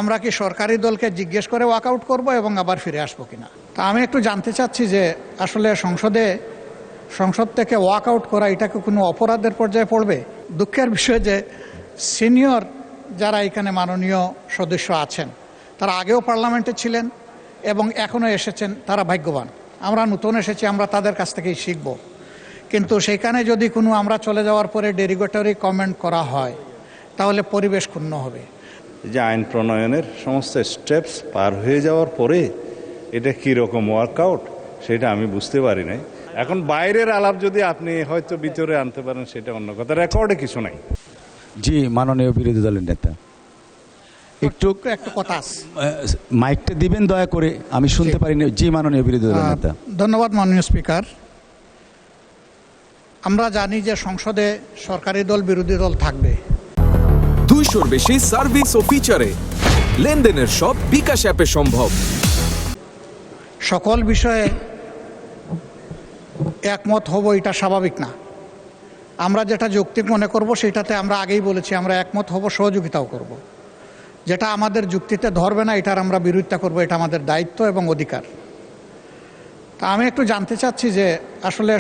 আমরা কি সরকারি দলকে জিজ্ঞেস করে ওয়াকআউট করব এবং আবার ফিরে আসবো কিনা। তা আমি একটু জানতে চাচ্ছি যে আসলে সংসদ থেকে ওয়াকআউট করা এটা কি কোনো অপরাধের পর্যায়ে পড়বে? দুঃখের বিষয় যে সিনিয়র যারা এখানে মাননীয় সদস্য আছেন তারা আগেও পার্লামেন্টে ছিলেন এবং এখনও এসেছেন, তারা ভাগ্যবান। আমরা নতুন এসেছি, আমরা তাদের কাছ থেকেই শিখব। কিন্তু সেখানে যদি কোনো আমরা চলে যাওয়ার পরে ডেরিগেটরি কমেন্ট করা হয় তাহলে পরিবেশ ক্ষুণ্ণ হবে। যে আইন প্রণয়নের সমস্ত স্টেপস পার হয়ে যাওয়ার পরে এটা কীরকম ওয়ার্কআউট সেটা আমি বুঝতে পারি নাই। এখন বাইরের আলাপ যদি আপনি হয়তো ভিতরে আনতে পারেন সেটা অন্য কথা, রেকর্ডে কিছু নাই। জি, মাননীয় বিরোধী দলের নেতা, একটু একটা কথা আছে, মাইকটা দিবেন দয়া করে, আমি শুনতে পারিনি। জি, মাননীয় বিরোধী দলের নেতা। ধন্যবাদ মাননীয় স্পিকার। আমরা জানি যে সংসদে সরকারি দল বিরোধী দল থাকবে। 200-র বেশি সার্ভিস ও ফিচারে লেনদেনের সব বিকাশ অ্যাপে সম্ভব। সকল বিষয়ে একমত হব এটা স্বাভাবিক না। আমরা যেটা যৌক্তিক মনে করব সেটাতে আমরা আগেই বলেছি আমরা একমত হব, সহযোগিতাও করব। যেটা আমাদের যুক্তিতে ধরবে না এটার আমরা বিরোধিতা করব, এটা আমাদের দায়িত্ব এবং অধিকার। তা আমি একটু জানতে চাচ্ছি যে আসলে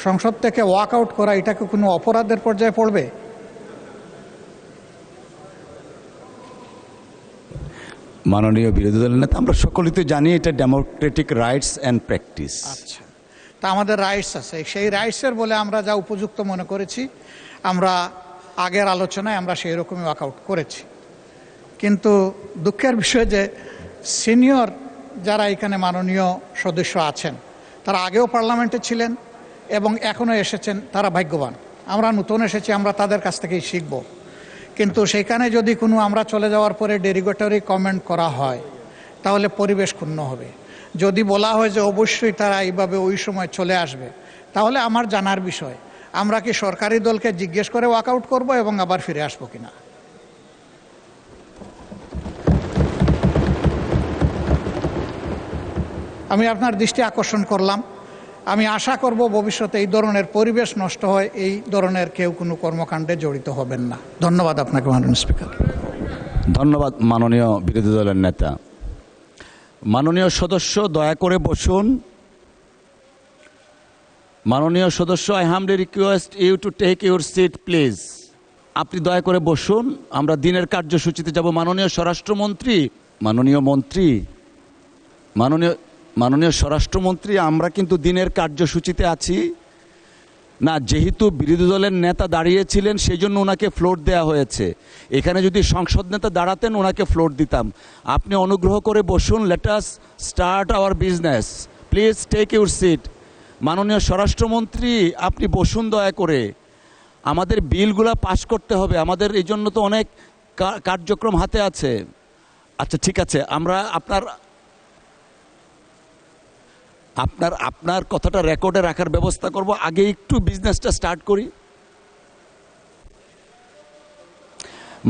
সংসদ থেকে ওয়াকআউট করা এটা কি কোনো অপরাধের পর্যায়ে পড়বে? মাননীয় বিরোধী দলের নেতা, আমরা সকলেই তো জানি এটা ডেমোক্রেটিক রাইটস অ্যান্ড প্র্যাকটিস। আচ্ছা, তা আমাদের রাইটস আছে, সেই রাইটসের বলে আমরা যা উপযুক্ত মনে করেছি, আমরা আগের আলোচনায় আমরা সেই রকমই ওয়াকআউট করেছি। কিন্তু দুঃখের বিষয় যে সিনিয়র যারা এখানে মাননীয় সদস্য আছেন তারা আগেও পার্লামেন্টে ছিলেন এবং এখনও এসেছেন, তারা ভাগ্যবান। আমরা নতুন এসেছি, আমরা তাদের কাছ থেকেই শিখব। কিন্তু সেখানে যদি কোনো আমরা চলে যাওয়ার পরে ডেরিগেটরি কমেন্ট করা হয় তাহলে পরিবেশ ক্ষুণ্ণ হবে। যদি বলা হয় যে অবশ্যই তারা এইভাবে ওই সময় চলে আসবে, তাহলে আমার জানার বিষয় আমরা কি সরকারি দলকে জিজ্ঞেস করে ওয়াকআউট করব এবং আবার ফিরে আসবো কিনা। আমি আপনার দৃষ্টি আকর্ষণ করলাম। আমি আশা করব ভবিষ্যতে এই ধরনের পরিবেশ নষ্ট হয়, এই ধরনের কেউ কোনো কর্মকাণ্ডে জড়িত হবেন না। ধন্যবাদ আপনাকে মাননীয় স্পিকার। ধন্যবাদ মাননীয় বিরোধী দলের নেতা। মাননীয় সদস্য দয়া করে বসুন। মাননীয় সদস্য, I humbly request you to take your seat please. আপনি দয়া করে বসুন, আমরা দিনের কার্যসূচিতে যাব। মাননীয় স্বরাষ্ট্রমন্ত্রী, মাননীয় স্বরাষ্ট্রমন্ত্রী, আমরা কিন্তু দিনের কার্যসূচিতে আছি না। যেহেতু বিরোধী দলের নেতা দাঁড়িয়েছিলেন সেই জন্য ওনাকে ফ্লোর দেওয়া হয়েছে। এখানে যদি সংসদ নেতা দাঁড়াতেন ওনাকে ফ্লোর দিতাম। আপনি অনুগ্রহ করে বসুন। Let us start our business, please take your seat. মাননীয় স্বরাষ্ট্রমন্ত্রী, আপনি বসুন দয়া করে। আমাদের বিলগুলো পাস করতে হবে, আমাদের এই জন্য তো অনেক কার্যক্রম হাতে আছে। আচ্ছা ঠিক আছে, আমরা আপনার কথাটা রেকর্ডে রাখার ব্যবস্থা করব। আগে একটু বিজনেসটা স্টার্ট করি।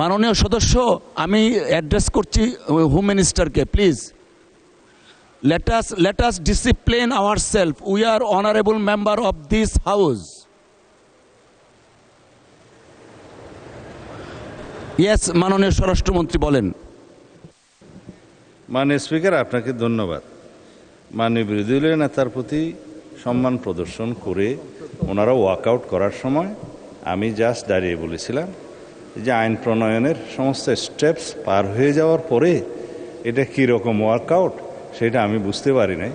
মাননীয় সদস্য, আমি অ্যাড্রেস করছি হোম মিনিস্টারকে। Please let us discipline ourselves. We are honorable member of this house. Yes, মাননীয় স্বরাষ্ট্রমন্ত্রী বলেন। মাননীয় স্পিকার, আপনাকে ধন্যবাদ। মাননীয় বিরোধী দলের নেতার প্রতি সম্মান প্রদর্শন করে ওনারা ওয়াকআউট করার সময় আমি জাস্ট দাঁড়িয়ে বলেছিলাম যে আইন প্রণয়নের সমস্ত স্টেপস পার হয়ে যাওয়ার পরে এটা কীরকম ওয়ার্কআউট সেটা আমি বুঝতে পারি নাই।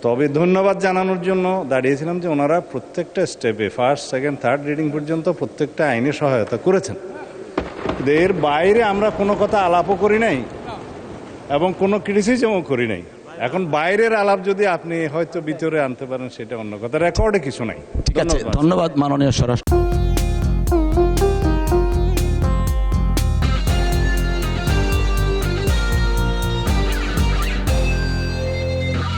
তবে ধন্যবাদ জানানোর জন্য দাঁড়িয়েছিলাম যে ওনারা প্রত্যেকটা স্টেপে ফার্স্ট, সেকেন্ড, থার্ড রিডিং পর্যন্ত প্রত্যেকটা আইনে সহায়তা করেছেন। এর বাইরে আমরা কোনো কথা আলাপও করি নাই এবং কোনো ক্রিটিসিজমও করি নাই। এখন বাইরের আলাপ যদি আপনি হয়তো ভিতরে আনতে পারেন সেটা অন্য কথা, রেকর্ডে কিছু নাই। ঠিক আছে, ধন্যবাদ মাননীয় স্বরাষ্ট্র